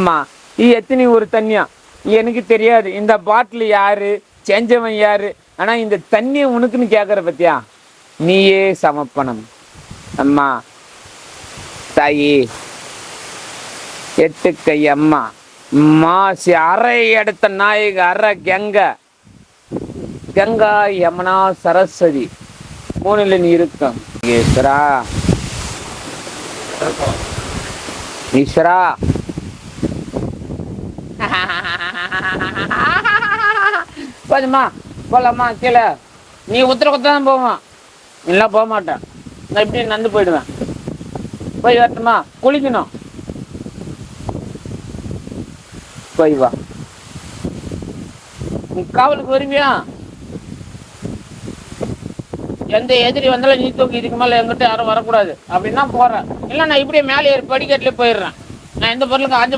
அம்மா நீ எத்தனை ஒரு தண்ணியா எனக்கு தெரியாது. இந்த பாட்டில் யாரு செஞ்சவன் யாரு? ஆனா இந்த தண்ணியை உனக்குன்னு கேட்கற பத்தியா? நீயே சமப்பணம் அம்மா. தாயி எட்டு கை அம்மா மாசி அரை எடுத்த நாயக அரை கங்கா யமுனா சரஸ்வதி மூணுல நீ இருக்க ஈஸ்வரா. ஈஸ்வரா போதுமா போலாமா? கீழே நீ உத்தர தான் போவான், இல்லை போக மாட்டேன். நான் இப்படி நடந்து போயிடுவேன். போய் வரட்டுமா? குளிக்கணும். போய் வா. நீ காவலுக்கு வருவியா? எந்த எதிரி வந்தாலும் நீ தூக்கி இதுக்கு மேலே எங்கிட்ட யாரும் வரக்கூடாது அப்படின்னா போறேன். இல்லை நான் இப்படியே மேலே ஏறி படிக்கட்டுல போயிடுறேன். நான் எந்த பொருளுக்கு ஆஞ்ச